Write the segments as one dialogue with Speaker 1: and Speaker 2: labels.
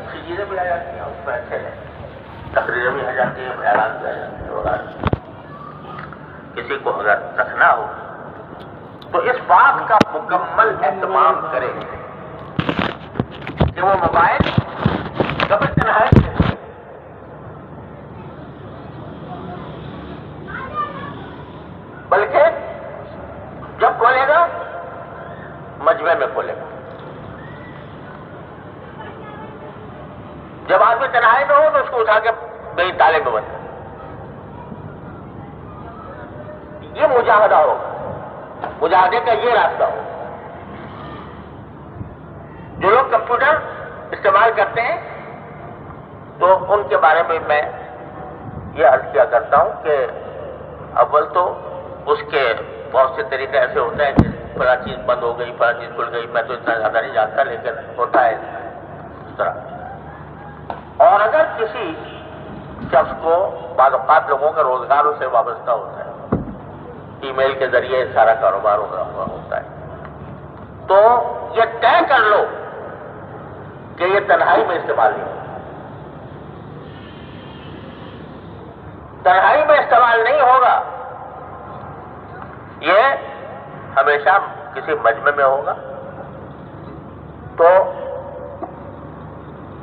Speaker 1: اچھی چیزیں بھی آ جاتی ہیں، اس میں اچھے ہیں، تقریریں بھی آ جاتی ہیں، بیانات بھی آ جاتے ہیں وغیرہ۔ کسی کو اگر رکھنا ہو تو اس بات کا مکمل اہتمام کرے کہ وہ موبائل کب تنہائی میں بلکہ جب کھولے گا مجمع میں کھولے گا۔ جب آدمی تنہائی میں ہو تو اس کو اٹھا کے کہیں تالے میں بند کر، یہ مجاہدہ ہوگا، مجاہدے کا یہ راستہ ہو۔ جو لوگ کمپیوٹر استعمال کرتے ہیں تو ان کے بارے میں میں یہ عرض کیا کرتا ہوں کہ اول تو اس کے بہت سے طریقے ایسے ہوتے ہیں کہ فلاں چیز بند ہو گئی، فلاں چیز کھل گئی، میں تو اتنا زیادہ نہیں جانتا لیکن ہوتا ہے اس طرح۔ اور اگر کسی شخص کو بعض اوقات لوگوں کا روزگار اس سے وابستہ ہوتا ہے، ای میل کے ذریعے سارا کاروبار ہوتا ہے، تو یہ طے کر لو کہ یہ تنہائی میں استعمال نہیں ہوگا۔ تنہائی میں استعمال نہیں ہوگا، یہ ہمیشہ کسی مجمع میں ہوگا۔ تو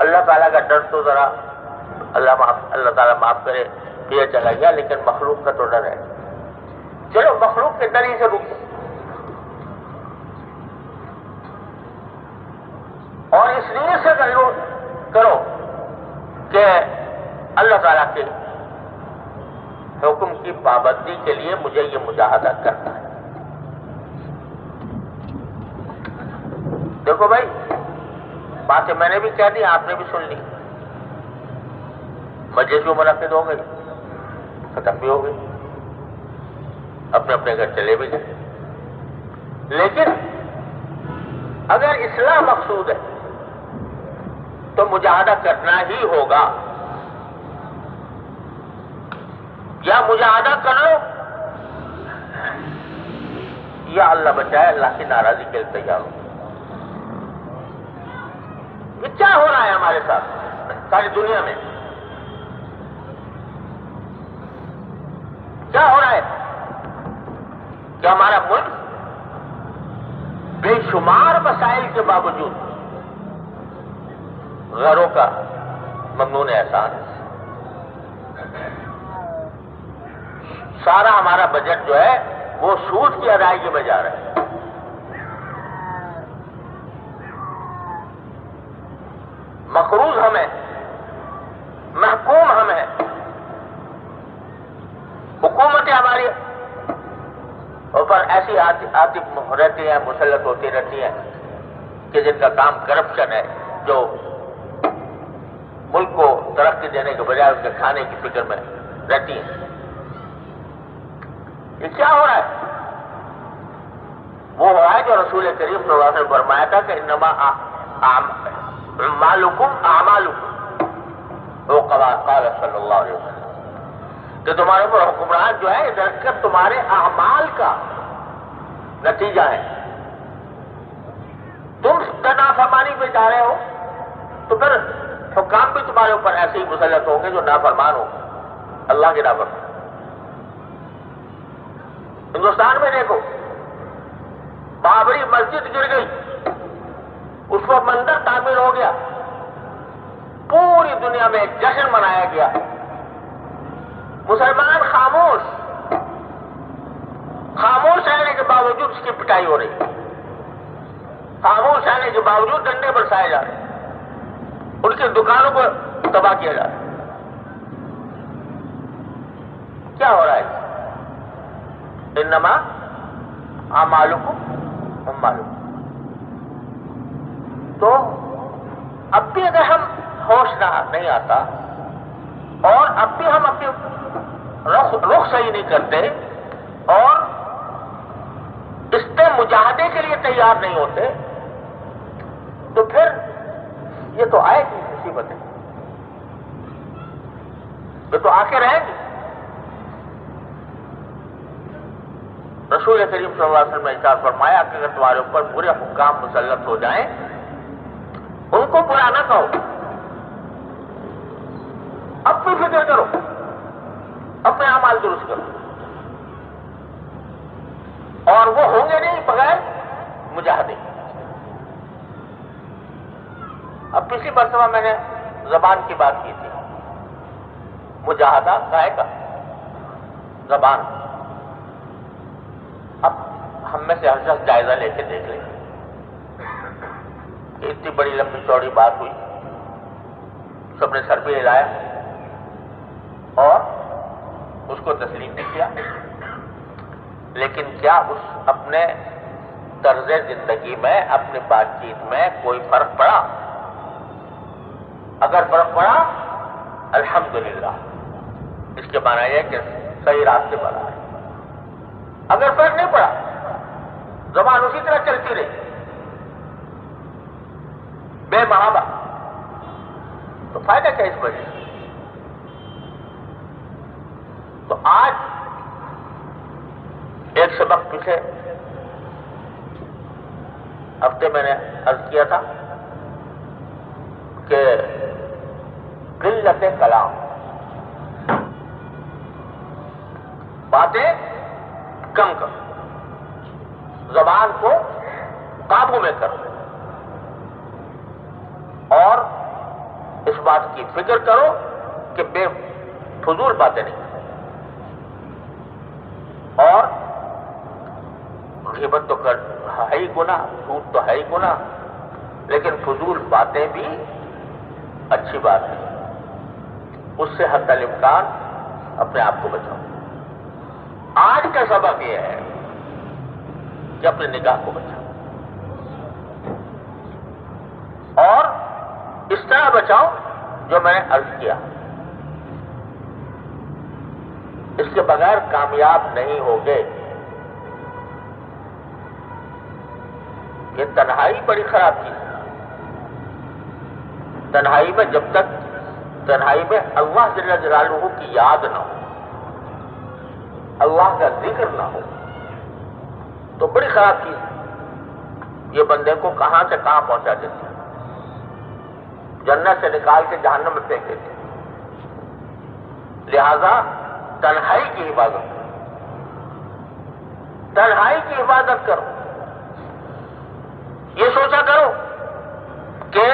Speaker 1: اللہ تعالیٰ کا ڈر تو ذرا اللہ تعالیٰ معاف کرے یہ چلا گیا، لیکن مخلوق کا تو ڈر ہے۔ چلو مخلوق کے ڈر ہی سے رکو، اور اس لیے سے کرو کہ اللہ تعالیٰ کے حکم کی پابندی کے لیے مجھے یہ مجاہدہ کرنا ہے۔ دیکھو بھائی، باتیں میں نے بھی کہہ دی، آپ نے بھی سن لی، مجلس جو منعقد ہو گئی، ختم بھی ہو گئی، اپنے اپنے گھر چلے بھی گئے۔ لیکن اگر اصلاح مقصود ہے تو مجاہدہ کرنا ہی ہوگا، یا مجاہدہ کر لو یا اللہ بچائے اللہ کی ناراضی کے لیے تیار ہو۔ یہ کیا ہو رہا ہے ہمارے ساتھ ساری دنیا میں؟ کیا ہو رہا ہے کہ ہمارا ملک بے شمار مسائل کے باوجود غیروں کا ممنون احسان ہے۔ سارا ہمارا بجٹ جو ہے وہ سود کی ادائیگی میں جا رہا ہے۔ مقروض ہم ہیں، محکوم ہم ہیں، حکومتیں ہماری اوپر ایسی آتی رہتی ہیں، مسلط ہوتی رہتی ہیں کہ جن کا کام کرپشن ہے، جو ملک کو ترقی دینے کے بجائے اس کے کھانے کی فکر میں رہتی ہیں۔ یہ کیا ہو رہا ہے؟ وہ ہو رہا ہے جو رسول کریم صلی اللہ علیہ وسلم نے فرمایا تھا کہ انما اعمالکم اعمالکم، وہ قال صلی اللہ علیہ وسلم، کہ تمہارے اوپر حکمران جو ہے درکت تمہارے اعمال کا نتیجہ ہے۔ تم نافرمانی پہ جا رہے ہو تو پھر حکام بھی تمہارے اوپر ایسے ہی مسلط ہوں گے جو نافرمان ہوں، اللہ کے نافرمان۔ ہندوستان میں دیکھو، بابری مسجد گر گئی، اس پر مندر تعمیر ہو گیا، پوری دنیا میں ایک جشن منایا گیا، مسلمان خاموش رہنے کے باوجود اس کی پٹائی ہو رہی، خاموش رہنے کے باوجود ڈنڈے برسائے جا رہے، ان کی دکانوں کو تباہ کیا جا رہا ہے۔ کیا ہو رہا ہے؟ انما اعمالکم اعمالکم۔ تو اب بھی اگر ہم ہوش نہیں آتا اور اب بھی ہم اپنی رخ صحیح نہیں کرتے اور اس پہ مجاہدے کے لیے تیار نہیں ہوتے تو پھر یہ تو آئے گی مصیبتیں، یہ تو آ کے رہیں گی۔ رسول کریم صلی اللہ علیہ وسلم نے ارشاد فرمایا کہ اگر تمہارے اوپر برے حکام مسلط ہو جائیں، ان کو برا نہ کہو، فکر کرو، اپنے اعمال درست کرو، اور وہ ہوں گے نہیں بغیر مجاہدے۔ اب پچھلی مرتبہ میں نے زبان کی بات کی تھی، مجاہدہ کائے کا؟ زبان۔ اب ہم میں سے ہر شخص جائزہ لے کے دیکھ لیں کہ اتنی بڑی لمبی چوڑی بات ہوئی، سب نے سر بھی ہلایا اور اس کو تسلیم نہیں کیا، لیکن کیا اس اپنے طرز زندگی میں، اپنی بات چیت میں کوئی فرق پڑا؟ اگر فرق پڑا الحمدللہ، اس کے معنی یہ کہ صحیح راستے پر آئے۔ اگر فرق نہیں پڑا، زبان اسی طرح چلتی رہی بے محابہ، تو فائدہ کیا اس وجہ سے؟ تو آج ایک سبق پچھلے ہفتے میں نے عرض کیا تھا کہ قلت کلام، باتیں کم کرو، زبان کو قابو میں کرو، اور اس بات کی فکر کرو کہ بے فضول باتیں نہیں، اور غیبت تو ہے ہی گناہ، جھوٹ تو ہے ہی گناہ، لیکن فضول باتیں بھی اچھی بات ہے، اس سے حد الامکان اپنے آپ کو بچاؤ۔ آج کا سبق یہ ہے کہ اپنی نگاہ کو بچاؤ، اور اس طرح بچاؤ جو میں نے عرض کیا، اس کے بغیر کامیاب نہیں ہوگے۔ یہ تنہائی بڑی خراب چیز ہے۔ تنہائی میں جب تک تنہائی میں اللہ جل جلالہ کی یاد نہ ہو، اللہ کا ذکر نہ ہو، تو بڑی خراب چیز ہے۔ یہ بندے کو کہاں سے کہاں پہنچا دیتی ہے، جنت سے نکال کے جہنم میں پھینک دیتی ہے۔ لہذا تنہائی کی حفاظت کرو، تنہائی کی حفاظت کرو۔ یہ سوچا کرو کہ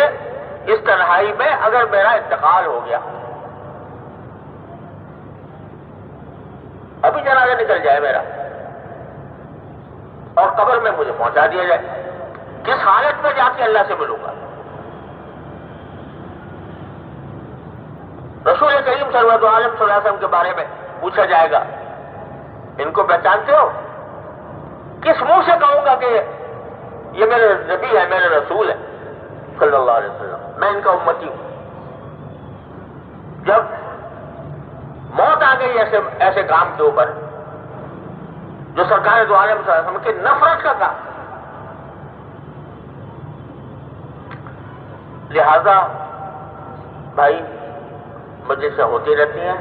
Speaker 1: اس تنہائی میں اگر میرا انتقال ہو گیا، ابھی جنازہ نکل جائے میرا اور قبر میں مجھے پہنچا دیا جائے، کس حالت میں جا کے اللہ سے ملوں گا؟ رسول کریم صلی اللہ علیہ وسلم کے بارے میں پوچھا جائے گا، ان کو پہچانتے ہو؟ کس منہ سے کہوں گا کہ یہ میرے نبی ہے، میرے رسول ہے صلی اللہ علیہ وسلم، میں ان کا امتی ہوں؟ جب موت آ گئی ایسے کام کے اوپر جو سرکار دو عالم صلی اللہ علیہ وسلم کی نفرت کا کام، لہذا بھائی مجلسیں ہوتی رہتی ہیں،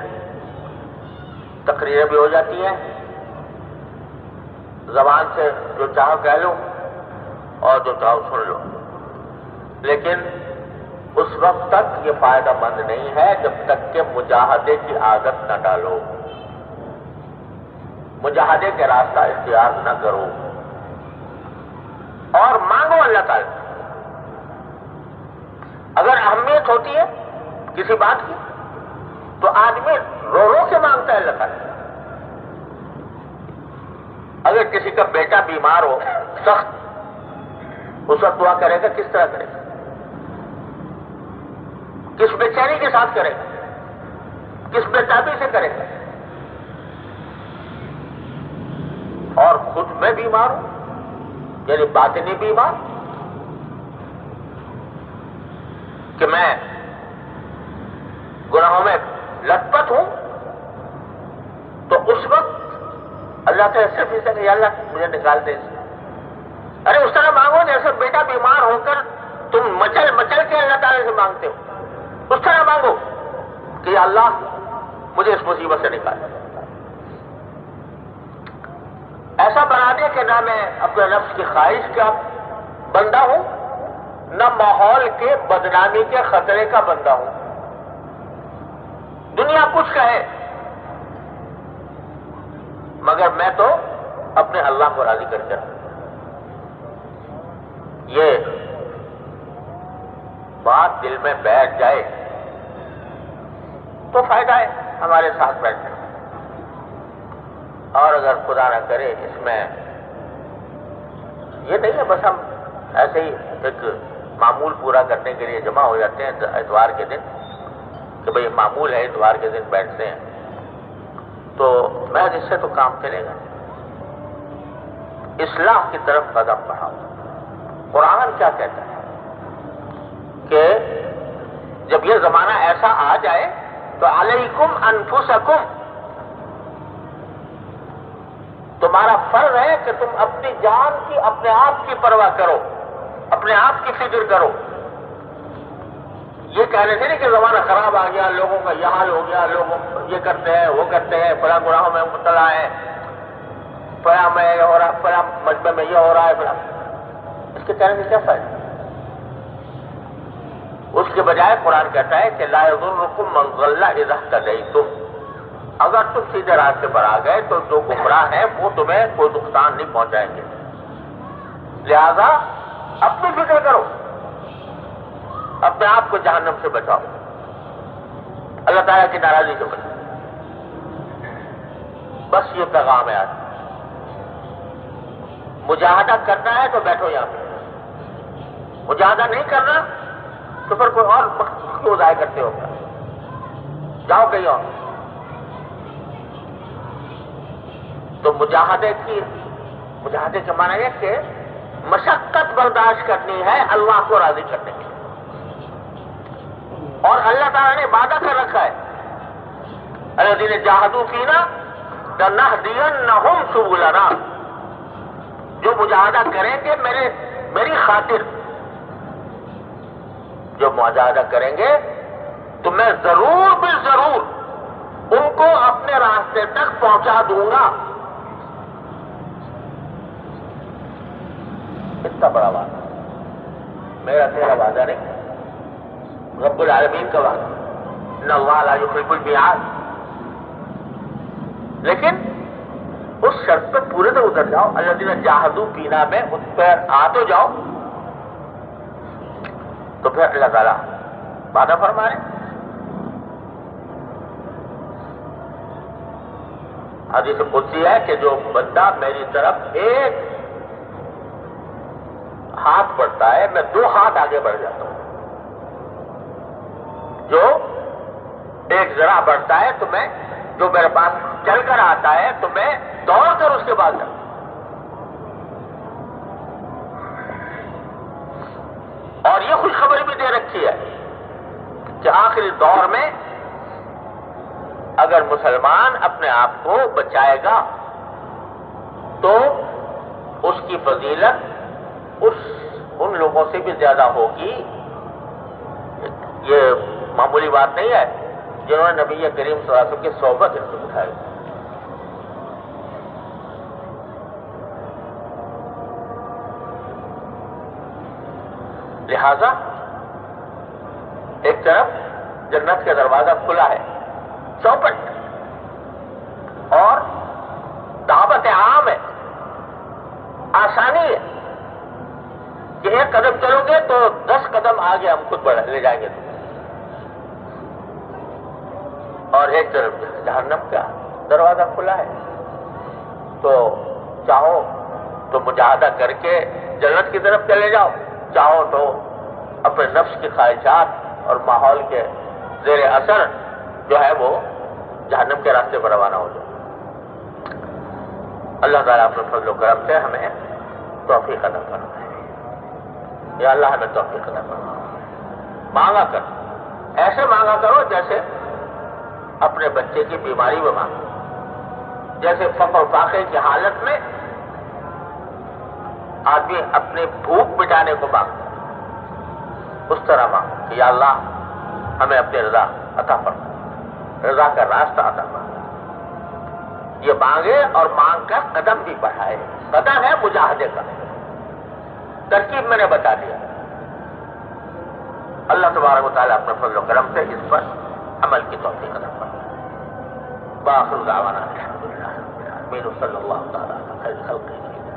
Speaker 1: تقریریں بھی ہو جاتی ہیں، زبان سے جو چاہو کہہ لو اور جو چاہو سن لو، لیکن اس وقت تک یہ فائدہ مند نہیں ہے جب تک کہ مجاہدے کی عادت نہ ڈالو، مجاہدے کے راستہ اختیار نہ کرو، اور مانگو اللہ تعالی۔ اگر اہمیت ہوتی ہے کسی بات کی تو آدمی رو رو کے مانگتا ہے اللہ تعالی۔ اگر کسی کا بیٹا بیمار ہو سخت، اس وقت دعا کرے گا کس طرح کرے گا؟ کس بے چینی کے ساتھ کرے گا؟ کس بے تابی سے کرے گا؟ اور خود میں بیمار ہوں، یعنی باطنی بیمار، کہ میں گناہوں میں لت پت ہوں، تو اس وقت اللہ سے صرف اسے کہ یا اللہ مجھے نکال دے اسے۔ ارے اس طرح مانگو جیسے بیٹا بیمار ہو کر تم مچل مچل کے اللہ تعالی سے مانگتے ہو، اس طرح مانگو کہ یا اللہ مجھے اس مصیبت سے نکال۔ ایسا بنا دے کہ نہ میں اپنے نفس کی خواہش کا بندہ ہوں، نہ ماحول کے بدنامی کے خطرے کا بندہ ہوں۔ دنیا کچھ کہے مگر میں تو اپنے اللہ کو راضی کر کے رہوں. یہ بات دل میں بیٹھ جائے تو فائدہ ہے ہمارے ساتھ بیٹھنے. اور اگر خدا نہ کرے اس میں یہ نہیں ہے بس ہم ایسے ہی ایک معمول پورا کرنے کے لیے جمع ہو جاتے ہیں اتوار کے دن کہ بھئی معمول ہے اتوار کے دن بیٹھتے ہیں, تو محض اس سے تو کام چلے گا. اصلاح کی طرف قدم بڑھاؤ. قرآن کیا کہتا ہے کہ جب یہ زمانہ ایسا آ جائے تو علیکم انفسکم, تمہارا فرض ہے کہ تم اپنی جان کی اپنے آپ کی پرواہ کرو, اپنے آپ کی فکر کرو. یہ کہنے سے نہیں کہ زمانہ خراب آ گیا, لوگوں کا یہ حال ہو گیا, لوگ یہ کرتے ہیں وہ کرتے ہیں, فلاں گناہوں میں مبتلا ہے, فلاں میں یہ ہو رہا, فلاں مجمع میں یہ ہو رہا ہے, فلاں. اس کے کہنے سے کیا فائدہ؟ اس کے بجائے قرآن کہتا ہے کہ لا یضرکم من ضل اذا اهتدیتم, اگر تم سیدھے راستے پر آ گئے تو جو گمراہ ہیں وہ تمہیں کوئی نقصان نہیں پہنچائیں گے. لہذا اپنی فکر کرو, اپنے آپ کو جہنم سے بچاؤ, اللہ تعالیٰ کی ناراضی سے بچاؤ. بس یہ پیغام ہے آج. مجاہدہ کرنا ہے تو بیٹھو یہاں پہ, مجاہدہ نہیں کرنا تو پھر کوئی اور کیوں ضائع کرتے ہو, جاؤ کہیں اور. تو مجاہدے کے معنی یہ کہ مشقت برداشت کرنی ہے اللہ کو راضی کرنے کے لیے. اور اللہ تعالیٰ نے وعدہ کر رکھا ہے الذین جاہدوا فینا لنہدینہم سبلنا, جو مجاہدہ کریں گے میری خاطر, جو مجاہدہ کریں گے تو میں ضرور بھی ضرور ان کو اپنے راستے تک پہنچا دوں گا. اتنا بڑا وعدہ, میرا تیرا وعدہ نہیں, رب العالمین کا وعدہ, ان اللہ لا یخلف المیعاد. لیکن اس شرط پہ پورے تو اتر جاؤ, الذین جاہدوا فینا میں اس پر آ تو جاؤ, تو پھر اللہ تعالیٰ وعدہ فرما رہے. حدیث قدسی ہے کہ جو بندہ میری طرف ایک ہاتھ بڑھتا ہے میں 2 ہاتھ آگے بڑھ جاتا ہوں, جو ایک ذرا بڑھتا ہے تو میں, جو میرے پاس چل کر آتا ہے تو میں دوڑ کر اس کے بعد جاتا ہوں. اور یہ خوشخبری بھی دے رکھی ہے کہ آخری دور میں اگر مسلمان اپنے آپ کو بچائے گا تو اس کی فضیلت ان لوگوں سے بھی زیادہ ہوگی. یہ معمولی بات نہیں ہے جنہوں نے نبی کریم صلی اللہ علیہ وسلم کی صحبت اٹھائی. لہذا ایک طرف جنت کا دروازہ کھلا ہے, چوپٹ, اور دعوت عام ہے, آسانی ہے کہ ایک قدم چلو گے تو 10 قدم آگے ہم خود لے جائیں گے. اور ایک طرف جہنم کا دروازہ کھلا ہے, تو چاہو تو مجاہدہ کر کے جنت کی طرف چلے جاؤ, چاہو تو اپنے نفس کی خواہشات اور ماحول کے زیر اثر جو ہے وہ جہنم کے راستے پر روانہ ہو جاؤ. اللہ تعالیٰ اپنے فضل و کرم سے ہمیں توفیق عطا فرمائے. یا اللہ ہمیں توفیق عطا فرمائے. مانگا کرو, ایسے مانگا کرو جیسے اپنے بچے کی بیماری میں مانگو, جیسے فقر و فاقے کی حالت میں آدمی اپنی بھوک مٹانے کو مانگتا, اس طرح مانگو کہ یا اللہ ہمیں اپنی رضا عطا فرما, رضا کا راستہ عطا فرما. یہ مانگے اور مانگ کر قدم بھی بڑھائے. قدم ہے مجاہدے کا, ترکیب میں نے بتا دیا. اللہ تبارک و تعالیٰ اپنے فضل و کرم سے اس پر عمل کی توفیق عطا فرمائے۔ باخر دعوانا الحمدللہ رب العالمین، صلی اللہ تعالی علی خیر خلقہ